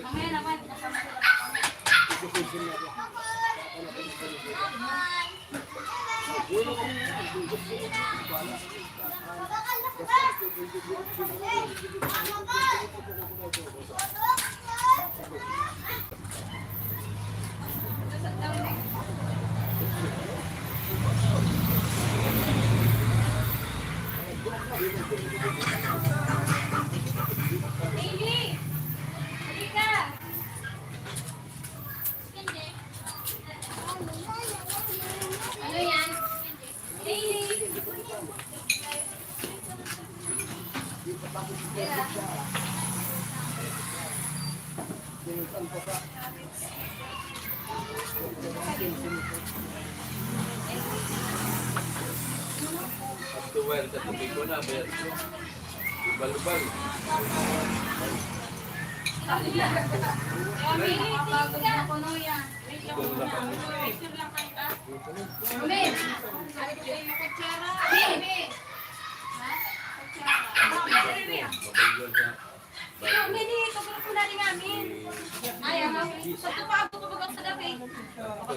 Mamaya naman. Baby! Halika! Ano yan? Baby! Tuwal sa tubig ko na, bayad ko. Lubal-lubal.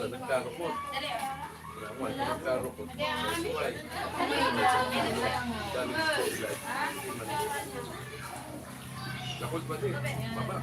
Nagkarupot. Nagkarupot. Lakot ba din? Baba.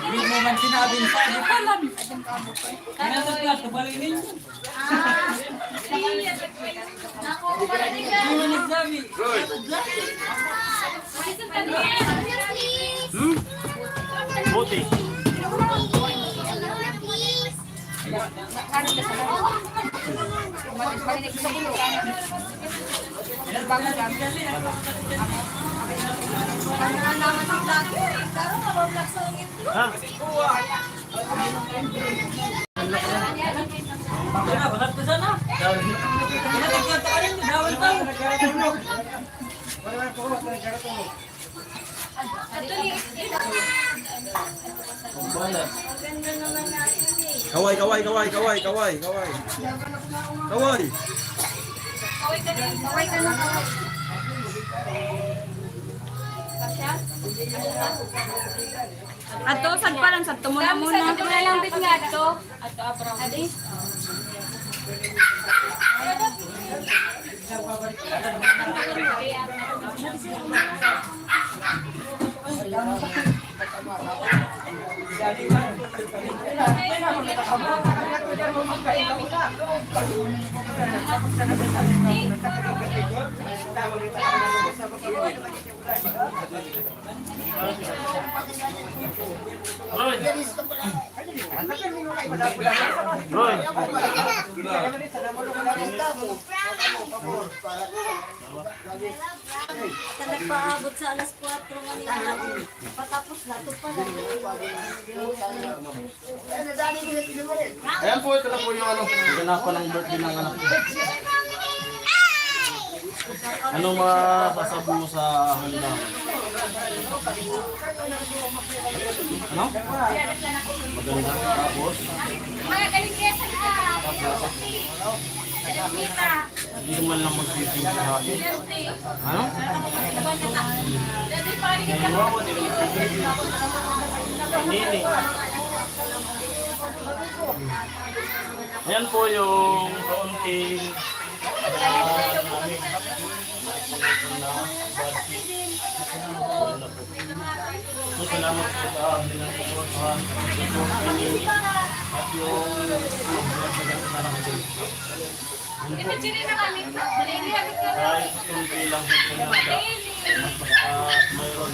Hindi mo man sinabi sa di palan. Nasa class ko balik ninyo. Nako, kumarating ka. Hindi mo nagsabi. Buti. Bahat ka sana. Nagkakata ka rin. Dawal tayo. Kaway, kaway, kaway, kaway, kaway, kaway. Kaway. Kaway ka na, kaway. Ato, sad pa lang, sad to muna muna. Sa na lang bit nga to. Ato, apro. Adi. Roy. Sa nagpaabot sa alas 4 manila. Patapos na ito pa lang. Ayan po, ito na po yung ano. Ganapan ng birthday ng anak ko. Ano masasabi mo sa handa? Ano? Maganda. Tapos? Mga kaligesa ka. Kita. Hindi man lang magsisimple sa akin. Ano? Dati pa rin kita. Nini. Ayan po yung kaunting salamat po sa amin ng suportahan at yung Ito na kami. Nalilihabit ka. kahit kunti lang po siya at mayroon.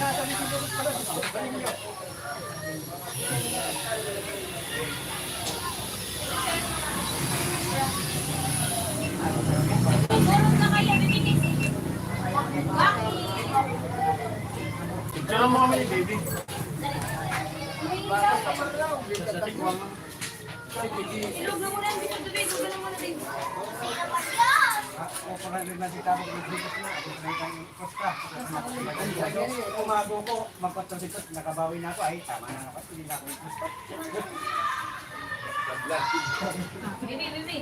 Pagurong na kayo. Bininis. Bakit? Picture mo kami ni baby. Ilog na muna. Ilog na muna din. Umago ko, magpatrasitos, nakabawi na ako, ay tama na ako, hindi na ako gusto. Bibi, bibi.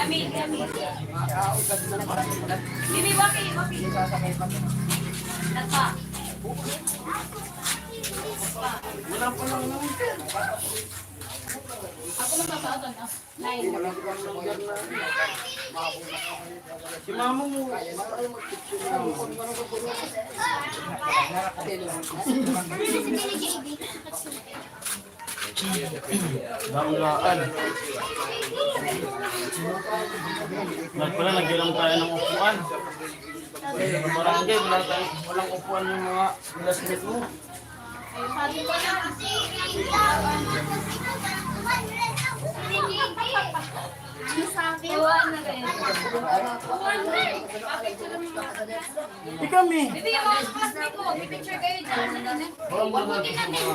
Amin, amin. Bibi, waki, waki. Napa. Ako na masasan ah. Nine. Si mama mo. Banggaan. Pala, nagyalang tayo ng upuan. Sa barangay, walang upuan yung mga classmate mo. Sabi ko na. Ano sabi? Uwan na rin. Uwan na rin. Papicture mo mga klase. Di kami. Bibi, yung mga classmate ko, picture kayo dyan. Huwag mo ginagawa.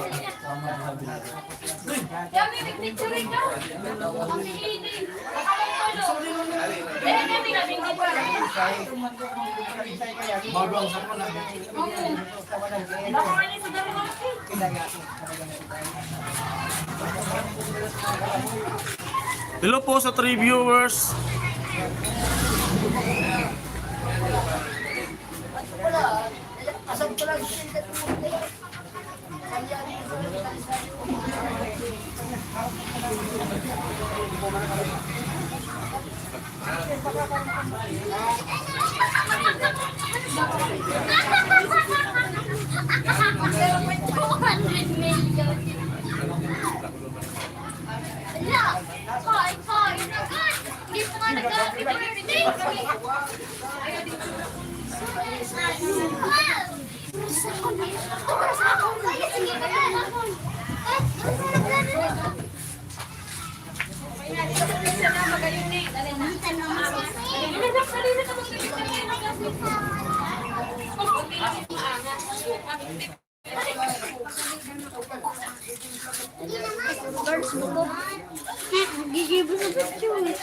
Kami, picture ka. Kami, hindi. Kaya kami namin di pa. Bago ang sakon na. Baka kanya sa dalawang Hello po sa 3 viewers. Gigibo sa picture.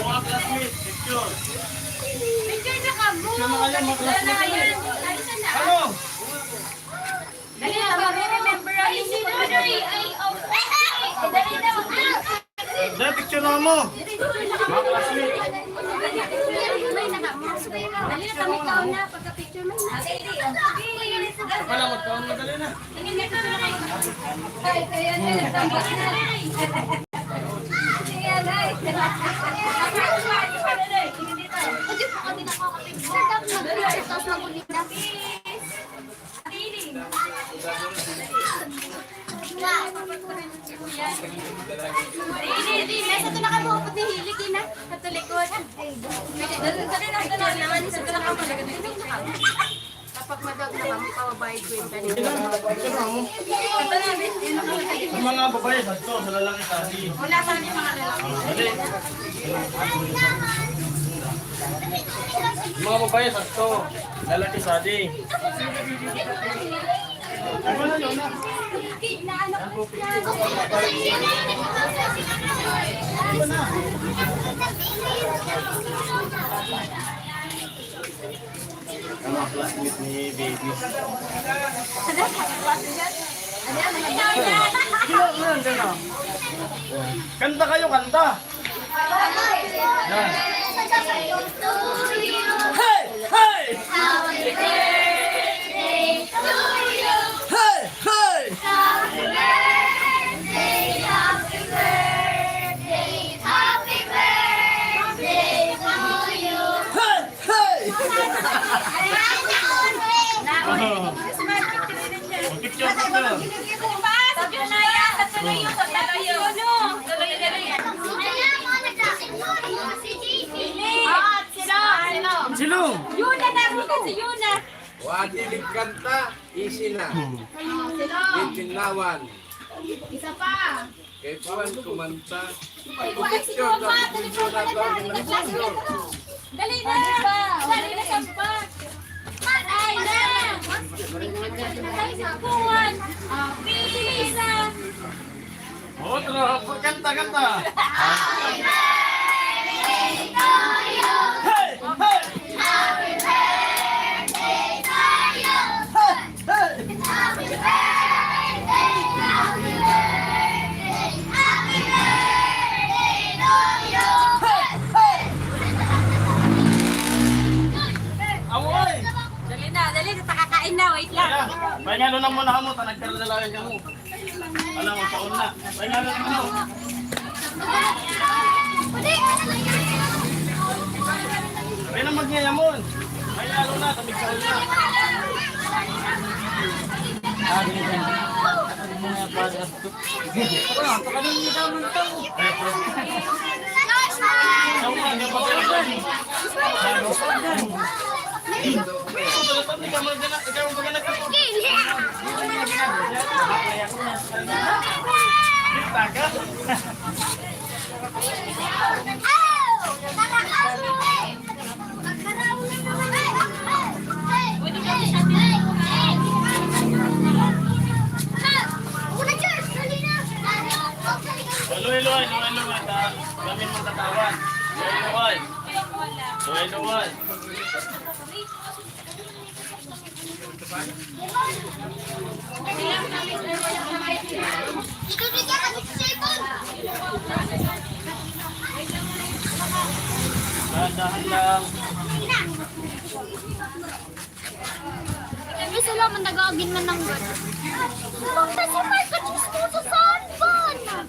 mga classmates, picture. Picture na ka mo. Picture na kayo, mga classmates. Ano? Dali na, mag-remember ang hindi na ay dali na. Dahil picture na mo. Mga classmates. Dali na kami kao na pagka-picture mo na. Wala mo, taon mo dali na. Nasa ito na ka mo pati hilig na sa likod. Kapag madag na kami pababayad ko yung kanina. Ang mga babae, basto, sa lalaki sabi. Wala sa amin mga lalaki. Dali. Ang mga babae, basto, lalaki sabi. Ang mga classmate ni baby. Kanta kayo, kanta. Yan. Hey! Hey! Hey! Hey! Hey! Picture, picture. Silong! Yuna na, bukan si Yuna. Wadilig kanta, easy na. Kitinawan. Isa pa. Kay Puan kumanta. Wala si Yuma. Dali na. Dali na sampak. Ay na. Ay sa Puan. Pisa. Otro, kanta, kanta. Hey! Hey! Amoy! Dali na, kakain na, wait lang. Pahingalo na muna mo, nagkaralalan ka mo. Alam mo, taon na. Pahingalo na mo. Kaya na magyayamon. Pahingalo na, tamigsahan na. Luway-luway, luway-luway. Gamin mong katawan. Luway-luway. Luway-luway. Dahan lang. Kami sila man nag-aagin man ng God. Huwag na si Marco Chispo sa sunburn.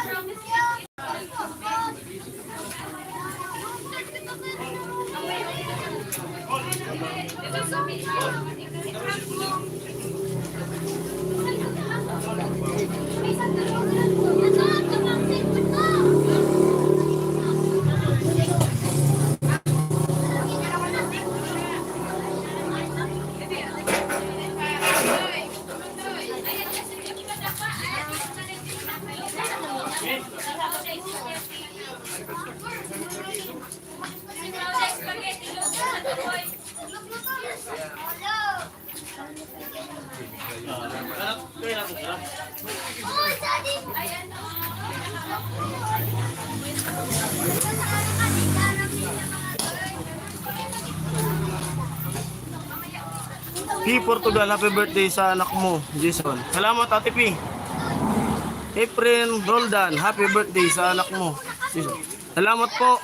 Francis, P. Portugal, happy birthday sa anak mo, Jason. Salamat, Ate P. Efren Roldan, happy birthday sa anak mo, Jason. Salamat po.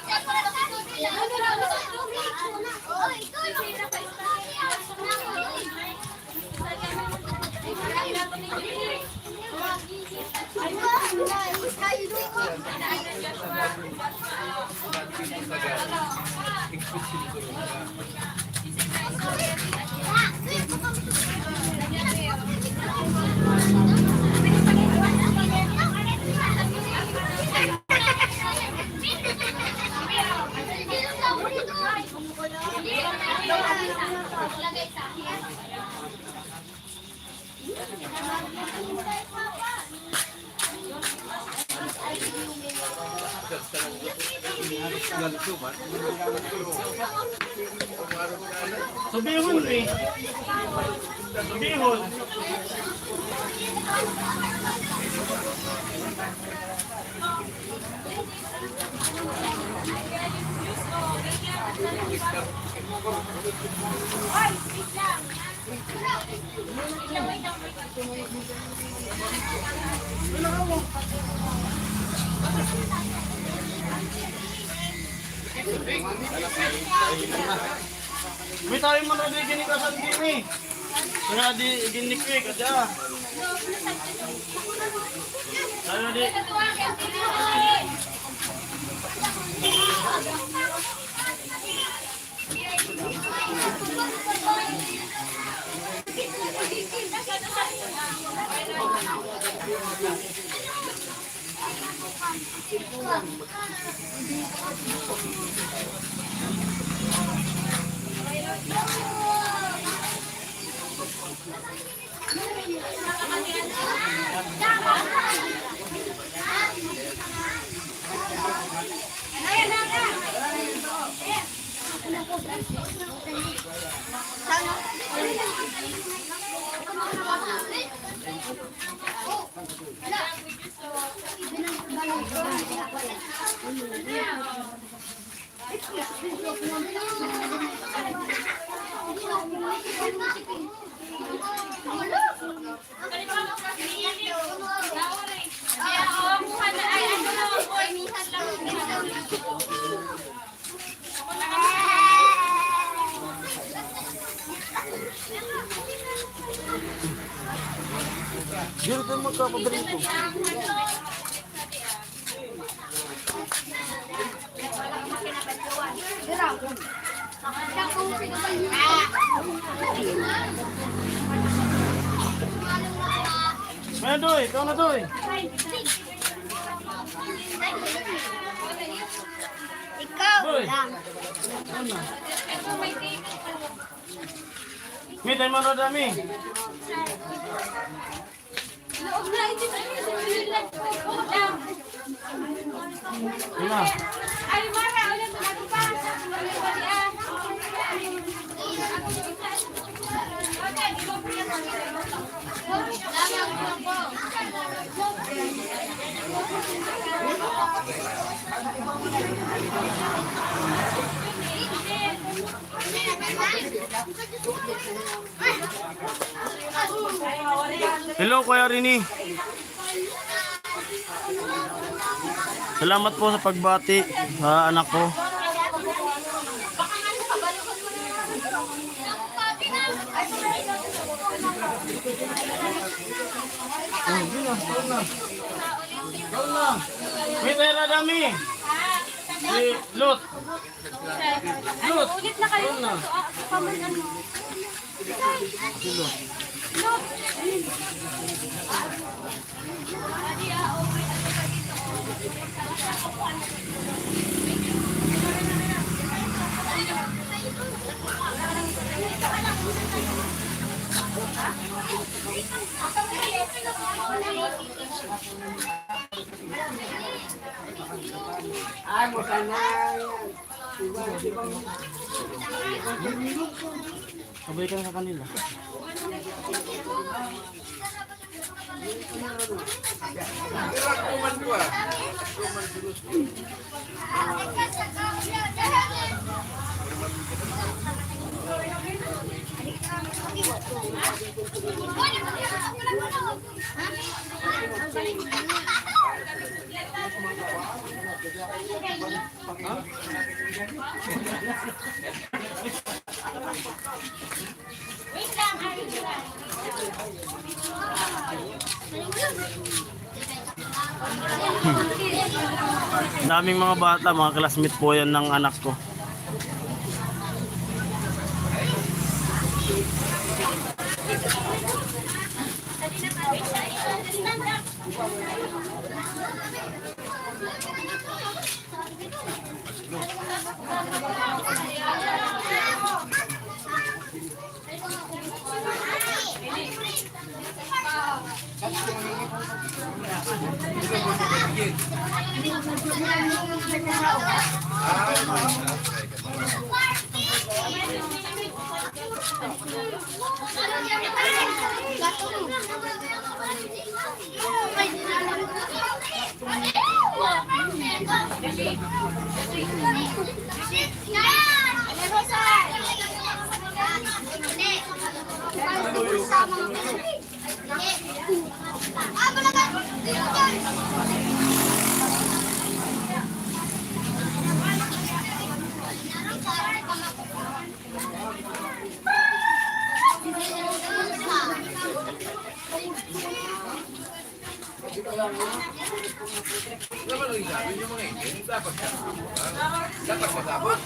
Subihon, P. Subihon. May tayo man na di gini kasan gini. Kaya di gini quick aja. Tayo di. Juro tayo magkapabrito. Maya doy, ikaw na doy. Ikaw Doy. lang. Mi tayo man dami. Lima. Ay, Mara, ulit ako pa. Hello, Kuya Rini. Salamat po sa pagbati sa anak ko. May tera dami. Si Lot. Lot. Ulit na kayo. Na. Sabay ka na sa kanila. Kuman ko ah. Daming mga bata, mga classmate po yan ng anak ko. Dapat lagi sabi yung mga ingin, dapat ka. Dapat matapos.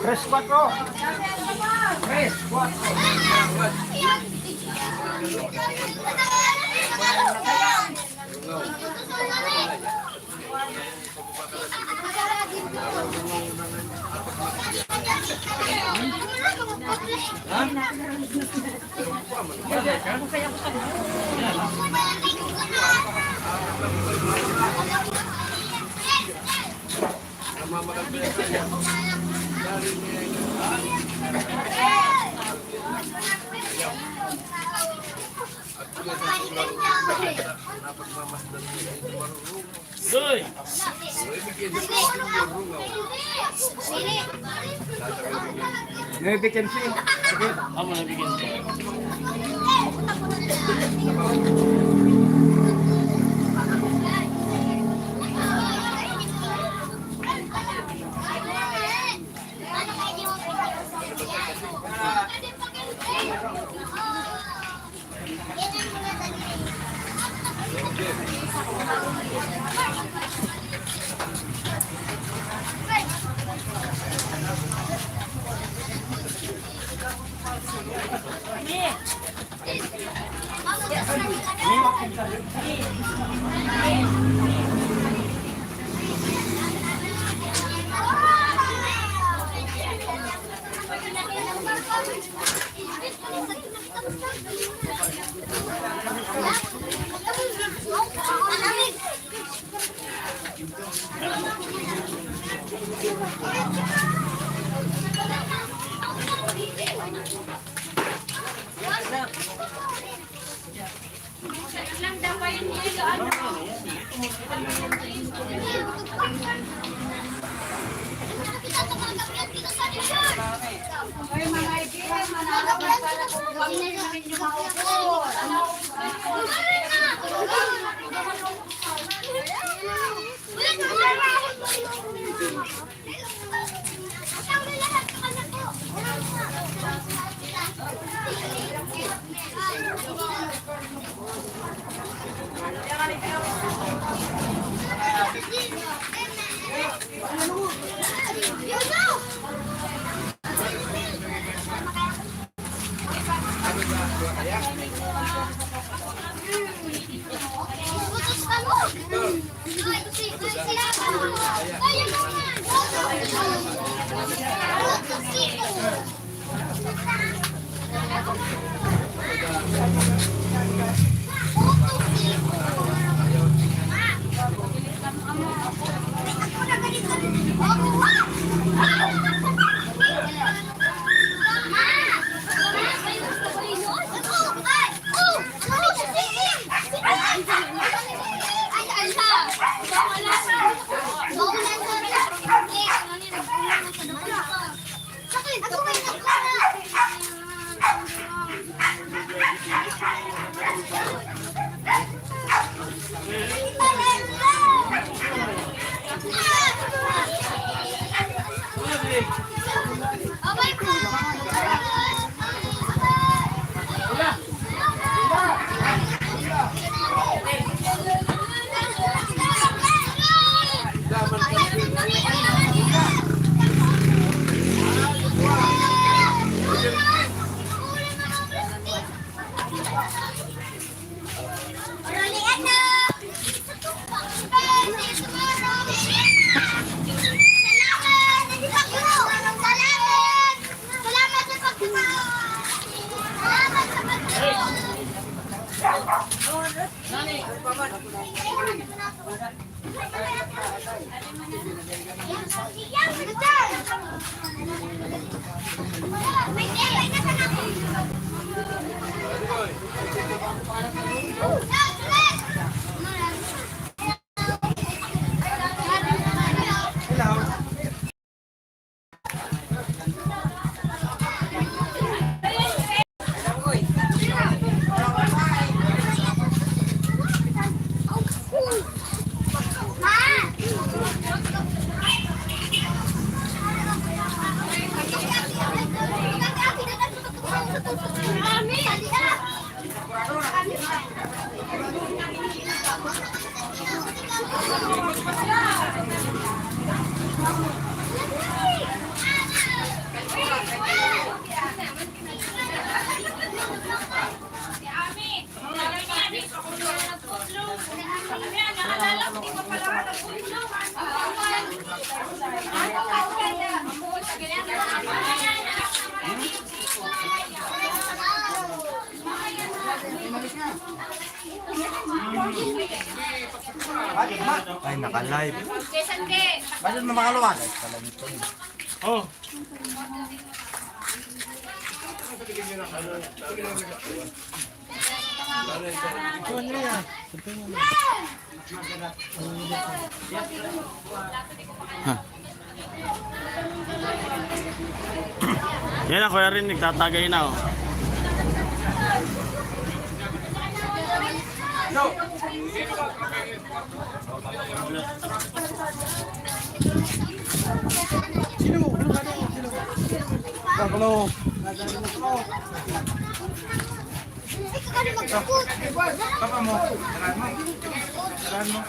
Press 4. Press 4. Doy! May vacancy. Ako nabigyan ko. Ay, naka-live. Jason K. Bakit na makaluwan? Oh. Yan na, Kuya Rin, nagtatagay na oh. Kakalo. Papa mo. Daran mo.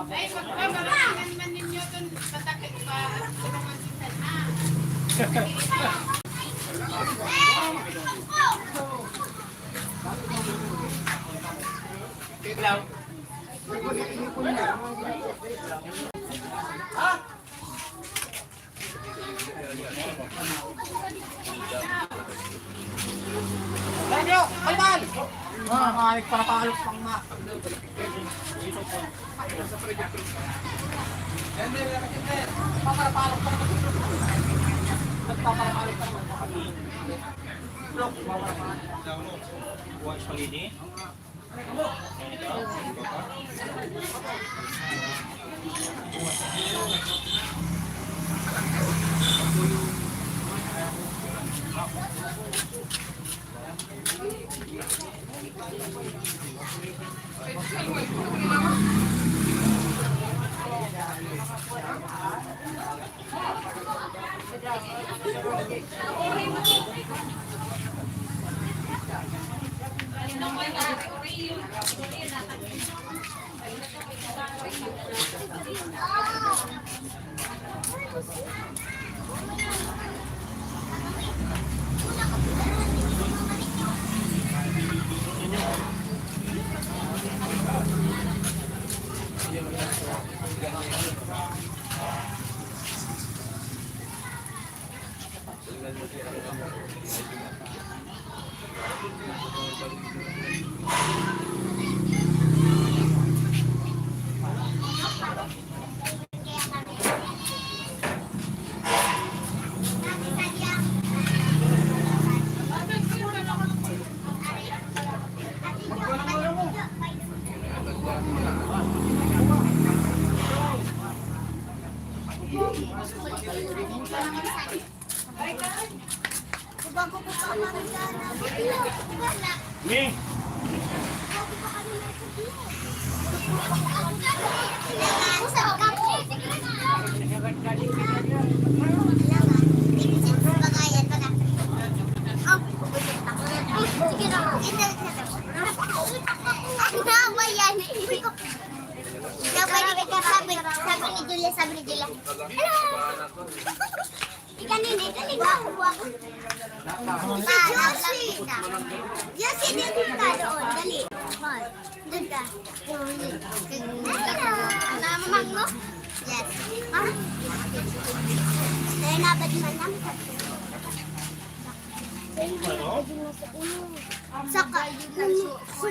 Ay, pagkakaroon man ninyo doon, patakit pa. Thank you. Kalman. Makakalik para pakalok pang ma. Me. Sabi ni Julia. Hello! Ikan ini, ako. Si Josie! Josie, din ka doon. Dali. Doon ka. Hello! Namamang mo? Yes. Ha? Dahil nabad man lang. Saka, uno ko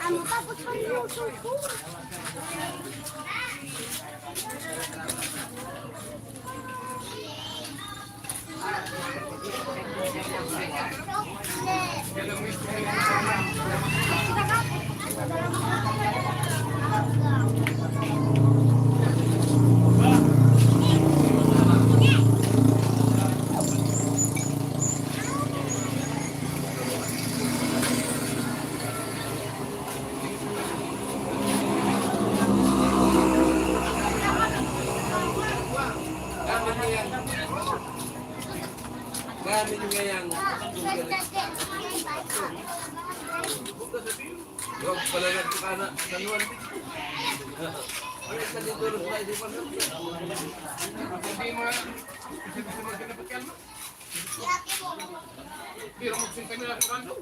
ano tapos panluso ko. Gamit nyo nga yung... Huwag pala nagkakana sa nuwan. Ano ka dito rin tayo di pa natin? Sabi mo, gusto mo dapat kalma? Pero magsinta nila kung ano.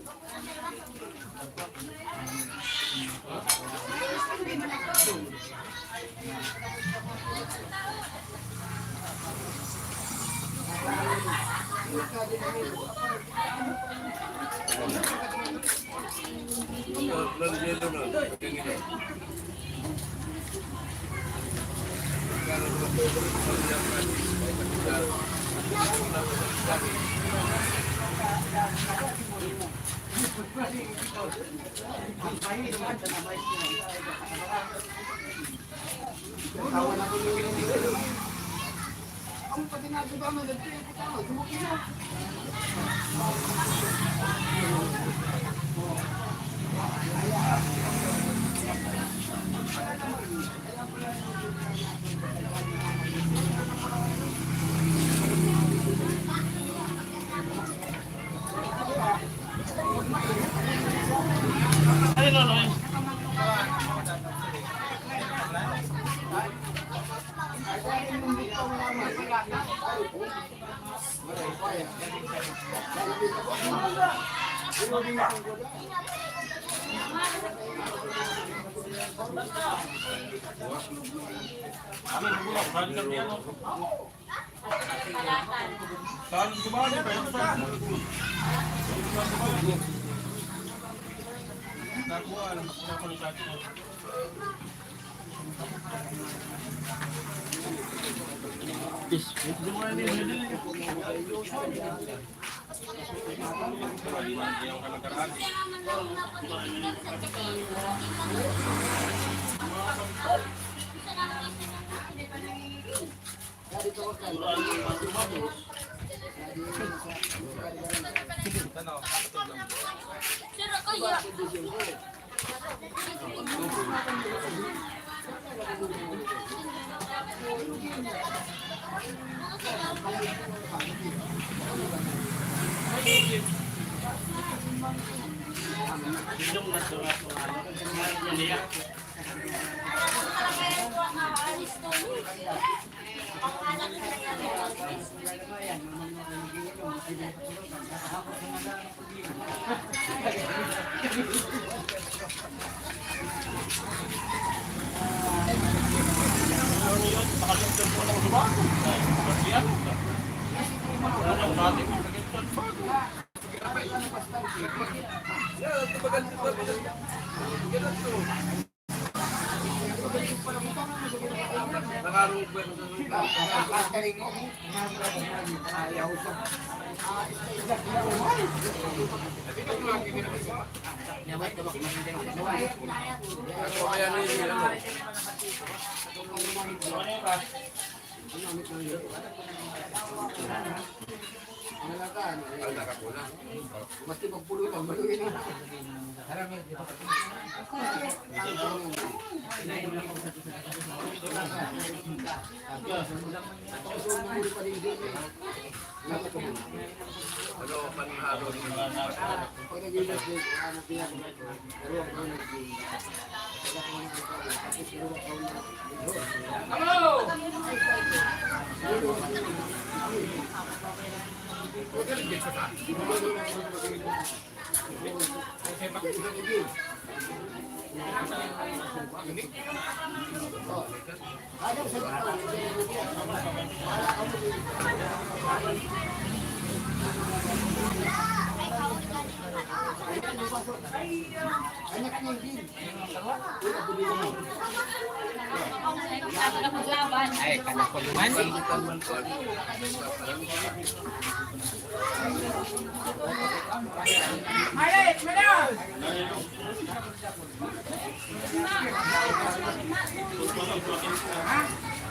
Yelo na. Ay, Lolo. Amin, bulan. Saan kami ano? Saan kumali pa yun? Nakuha, alam mo sa akin. Mesti magpulo lang, maluin na. Ay, kada ko luman. Ah!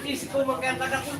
Isip ko magkanta na kung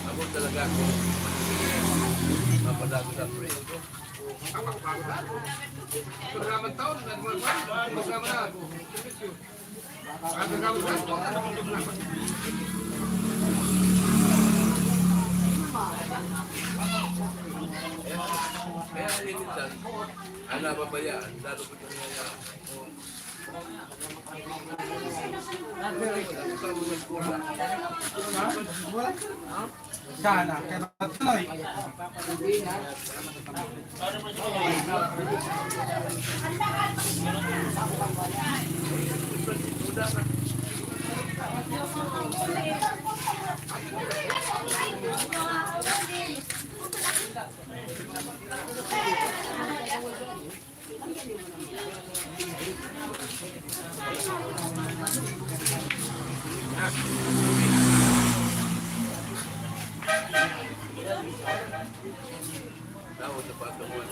Abot talaga ako. Napadago sa pre. Programang taon, magkama na. Kaya limitan, ano ba ba yan? Lalo ko ito niya. Sana, kaya tuloy. Dapat dapat temuan.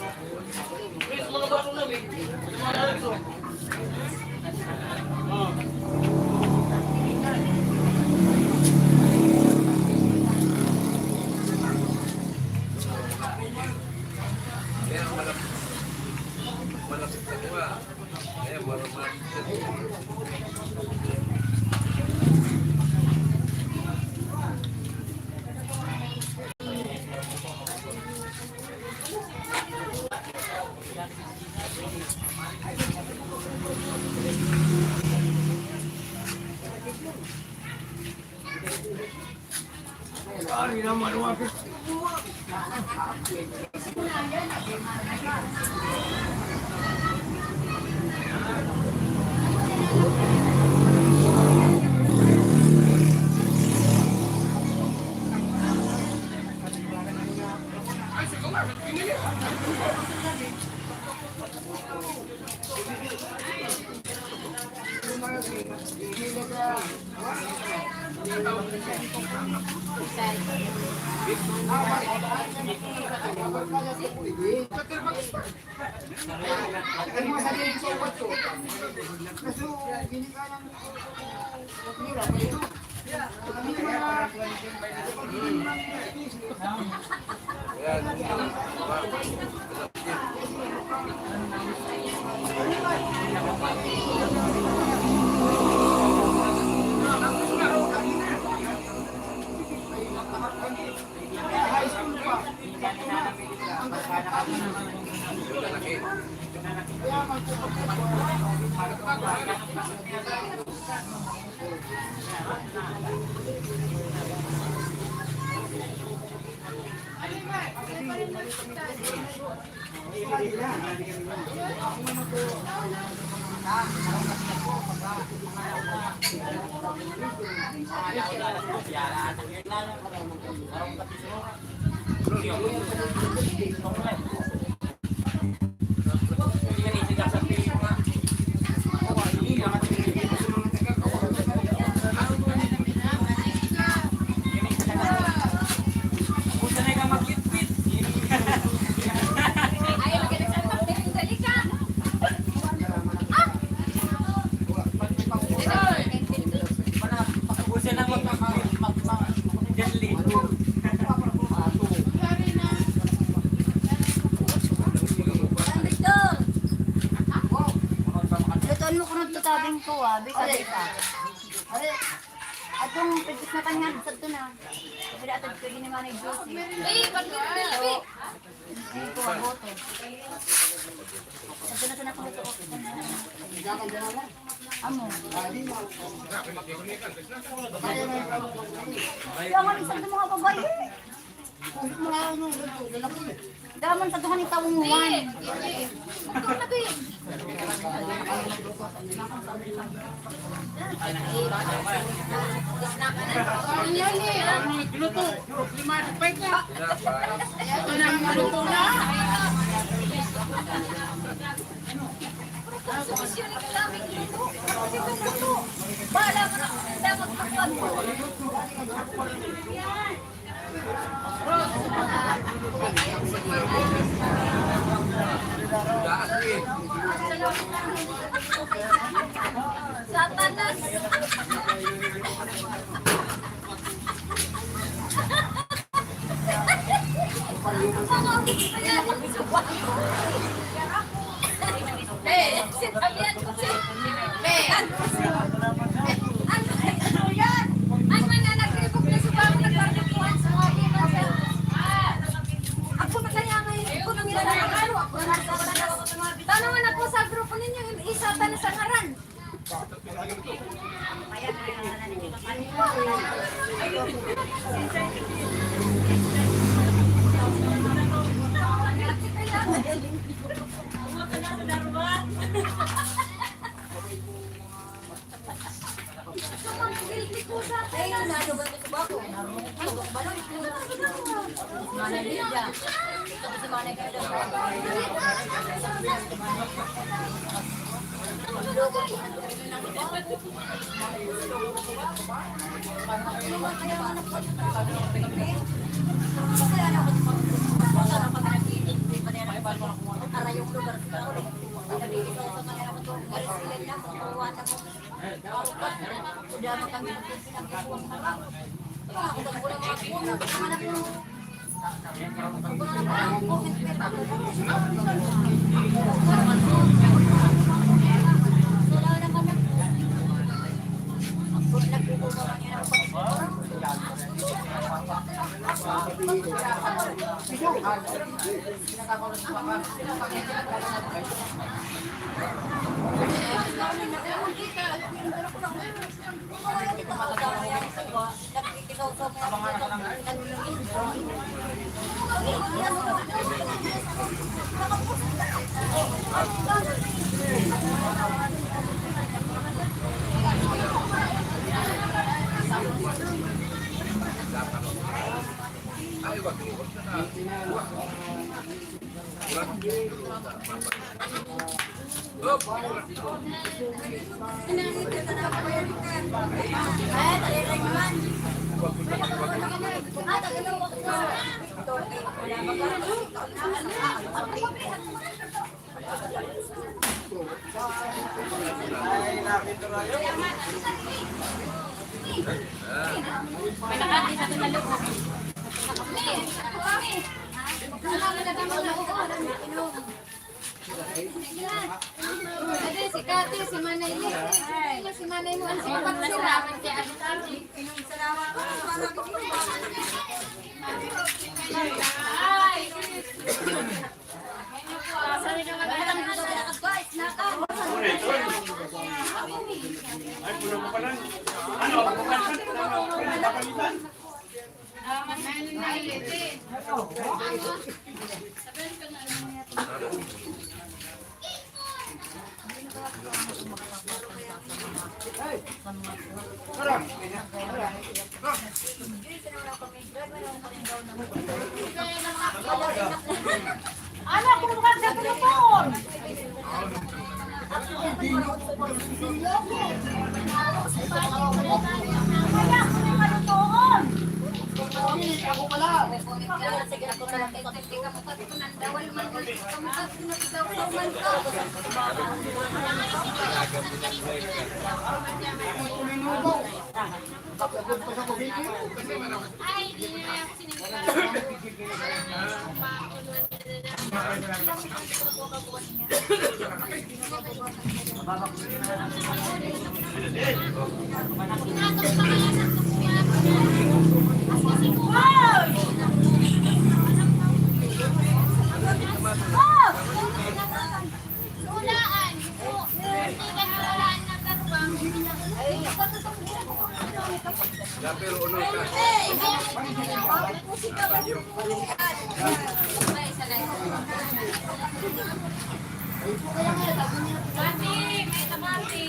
Kaya malapit na kuha. Kaya marami. Lutuan mo kunod tutabing ko bisa. Atong pagkis na kanya sa ito na. Pero atong pwede naman ay juice. Hindi ko aboto. Ito na sana kung ito. Amo. Kaya nga isang mga babae. Daman sa tuhan itawang muwan. Luto. 5 peg na. Ito na ang luto na. Bala ka na. Dapat kapag mo. Satanas. Sinabihan ko siya. Ang mananagribok na sa bago nagpartukuhan sa mga pinasa. Ako na kaya ngayon. Ako nang ilalaro. Ako na tanungan ako sa grupo ninyo. Isa ta na sa ngaran. Si Kati, si Manay si Manay mo, si Pagkasalaman kay Agitari. Ay! Sorry naman, alam mo na guys, Ay, puno mo pa lang. Ano? Napalitan? Anak, kung bukan sa telepon. Kaya, kung may malutoon. Ako pala. Sige, ako na lang. Teka mo, kasi kung nandawal man ko. Kamukat, sinagdaw man ko. Kapagod pa sa COVID. Ay, hindi na ako sinigil. Sulaan. Sulaan na tarwang. Ya, pero ano ka? Mati, may tamati.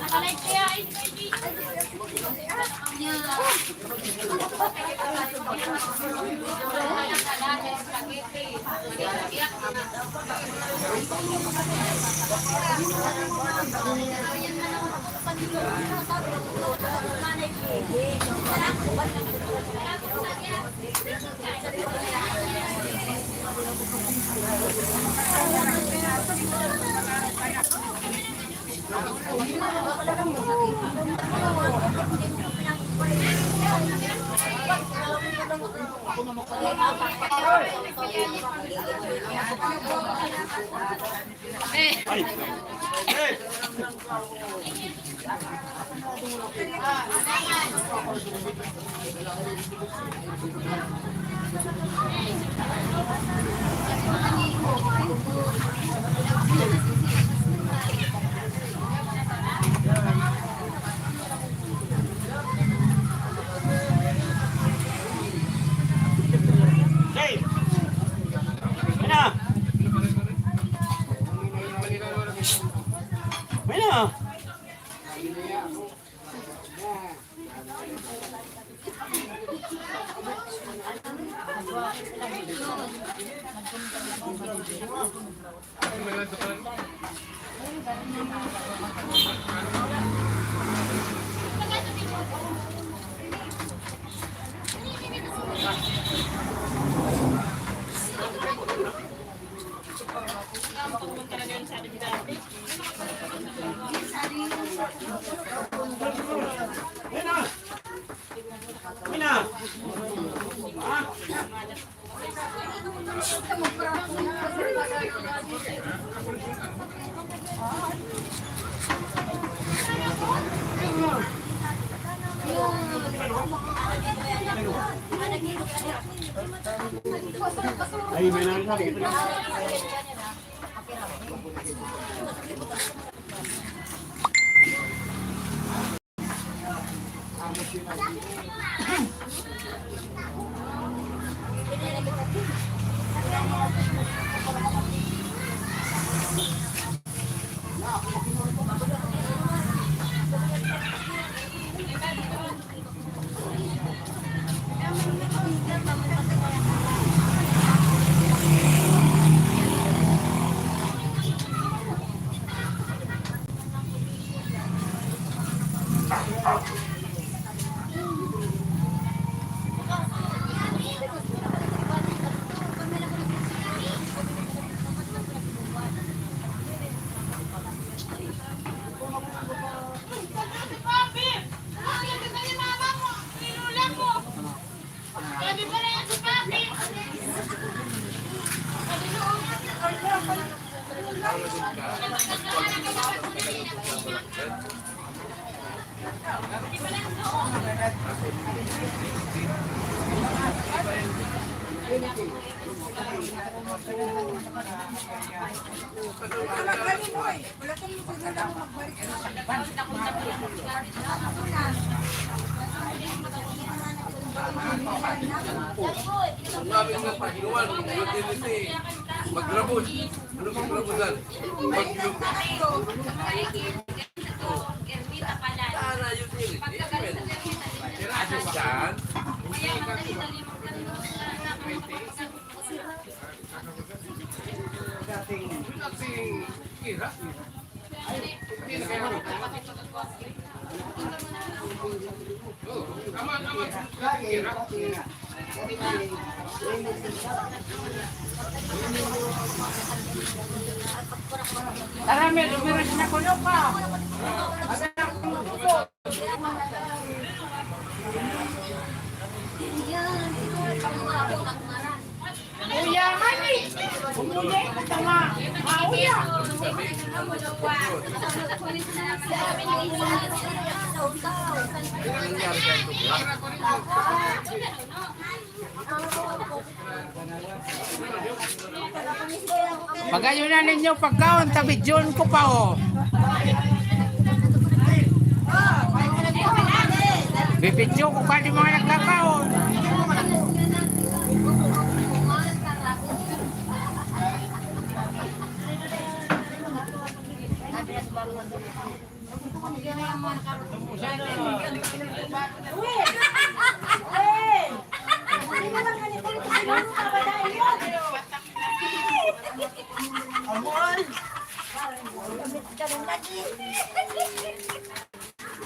Nakalay kaya Ay, may nangyari. Ang sabi ng Panginoon, magrabos. Ano bang rabosan? Maglum. ayusin. Ayusan. Tara, may lumiras na kulo pa. Kuya, mami! Bumuli ka tama. Mauya! Pagayunan ninyo pagkaon, tabidyon ko pa oh. Bibidyo ko pa di mga nagkakaon.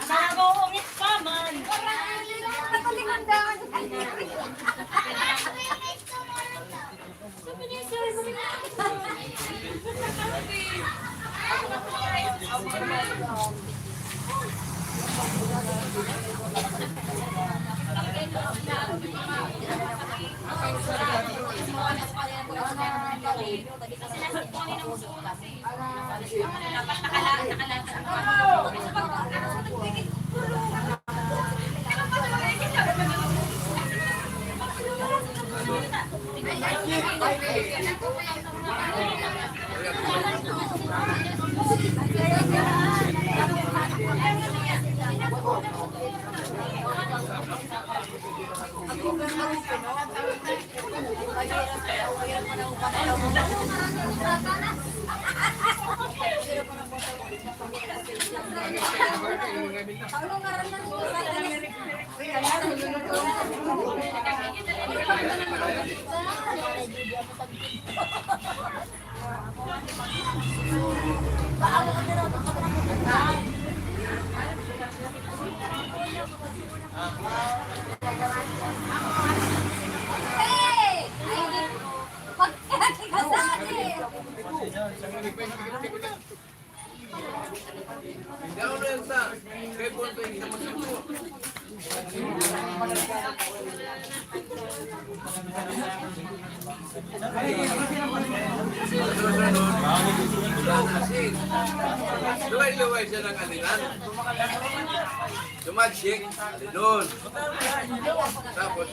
Nag-uungit pa man. Luway-luway siya ng alinan. Tumagsik, alinon. Tapos,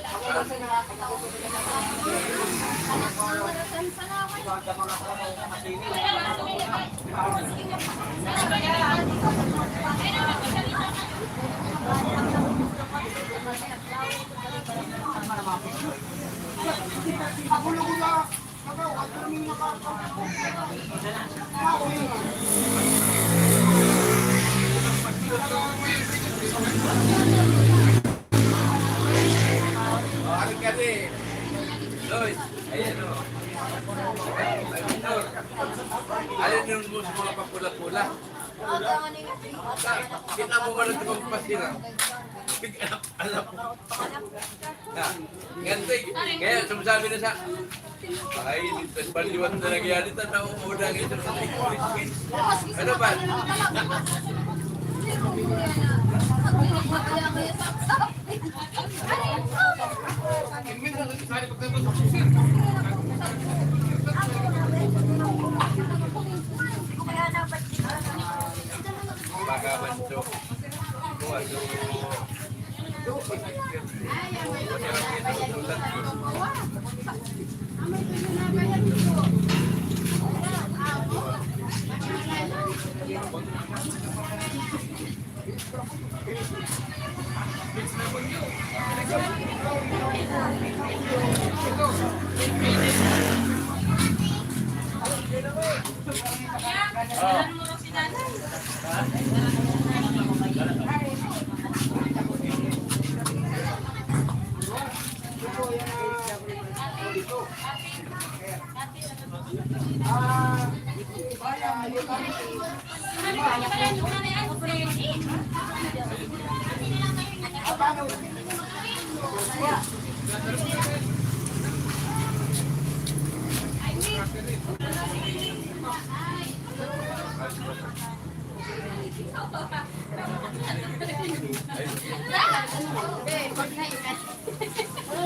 bakit kasi? Lois, ayan o. Alin yung mo sa mga papula-pula? Kita mo ba na ito magpasira? Alam mo. Ganti, kaya sumasabi na sa ay, litas baliwan na nagyari ito na umudang ito sa ikulis. Ano ba? Bagabanto. Wala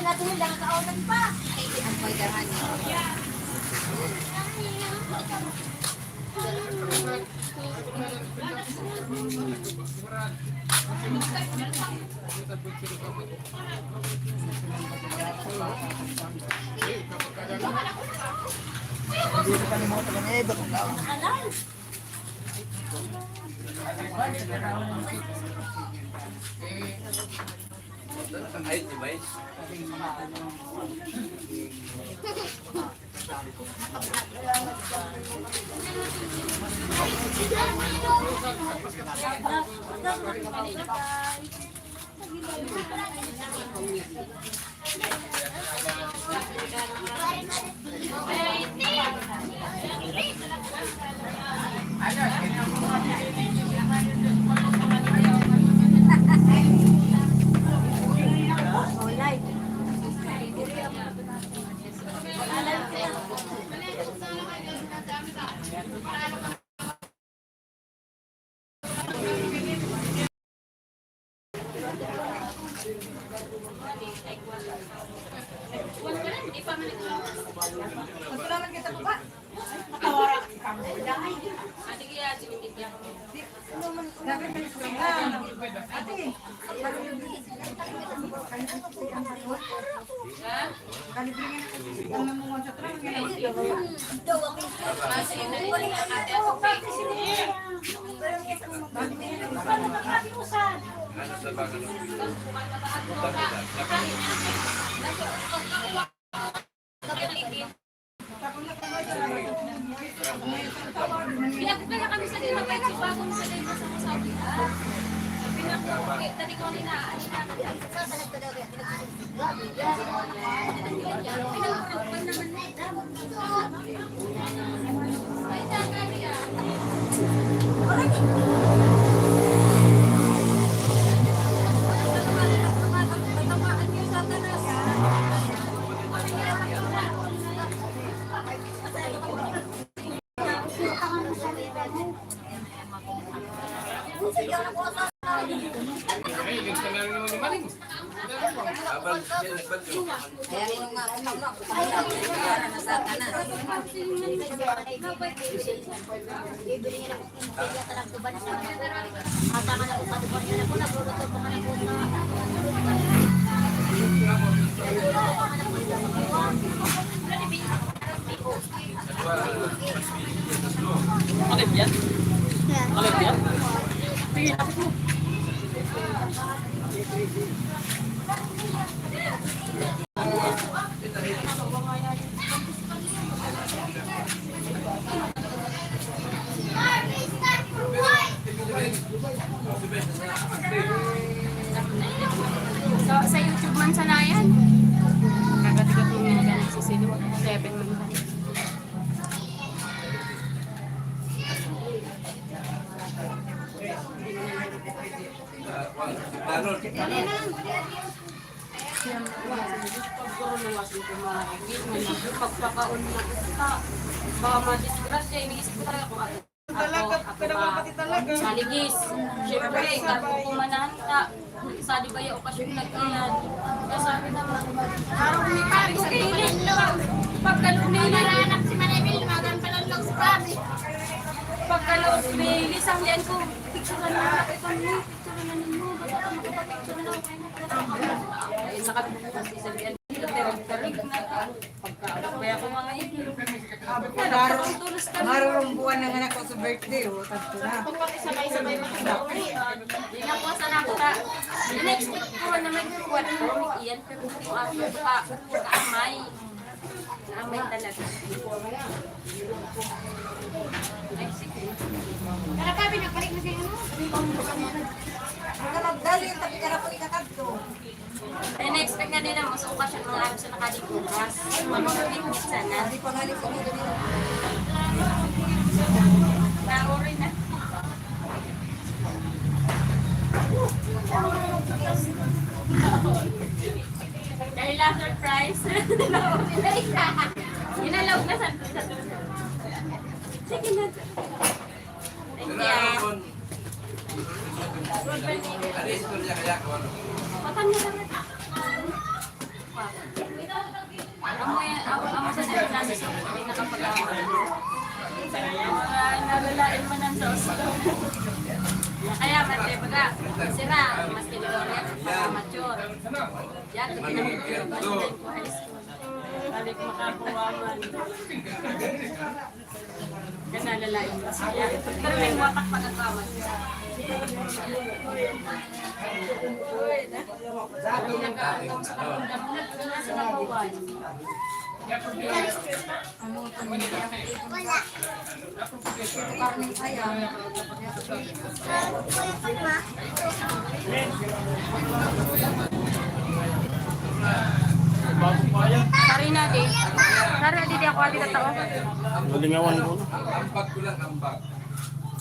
natin yung lang kaunan pa. Ang pagdahan niya. Ay, di ba? Ano sa bago ng Pinagpala kami sa dito, pero bagong sa dito sa masabi. Pinagpala, tadi ko nila. Abang siya nagbago. Kaya rin yung mga para na sa kanan. Bibili niya na kung hindi talaga ito ba na sa mata ka na kung patupan niya na po nagluluto po ka na po sa Alip yan? Alip yan? Sa YouTube man sana yan. Kagatigat mo nga ganang sisilo. 7 man lang. Balon. Pagpakaon mo ka. Baka madisgrasya, iniisip ko talaga kung ako. Maligis. Siyempre, ako kumananta. Sa di ba yung okasyon nag-iyan. Kaya sabi naman, parang umipari sa kilin lang. Pagkalumili, si Manemil, lumagan pa lang lang sa kami. pagkalumili, sangyan ko, picture na lang. Ito mo, picture na ninyo. Ba't ako makapapicture na lang? Ay, nakabukas isabihan. Tarig na ka. Pagkaalak ba ako mga ikil? Nagtulos kami. Marurumbuan ng anak ko sa birthday, oh. Tanto na. Sabay-sabay makita. Hindi na po sa nakita. In-expect ko na may kuwan ko. Iyan, pero kung ako pa, kaamay. Kaamay talaga. Ay, sige. Kaya kami nagpalit na kayo. Ang nagdali yung tapi ka na po ikakagto. In-expect nga nila, mas okasyon mga araw sa nakalibukas. Mamamagit sana. Hindi pa nga rin kami ganito. Inalaw na sa sige na. Thank you. Ano istorya kaya ko ano? Patan mo lang. Amo sa sila namin sa nakapag-awa. Nalalain mo ng sauce. Kaya mati baga sira mas kinilorya para mature. Yan pinamigyan ko high school. Balik makakuwaman. Yan nalalain mo siya. Pero may watak pagkakawan. Nagkakataon sa kapagdam na sa nabawan. Karning ayam. Sari na di. Sari na di ako ati tatao. Galingawan ko. Ambag ko lang ambag.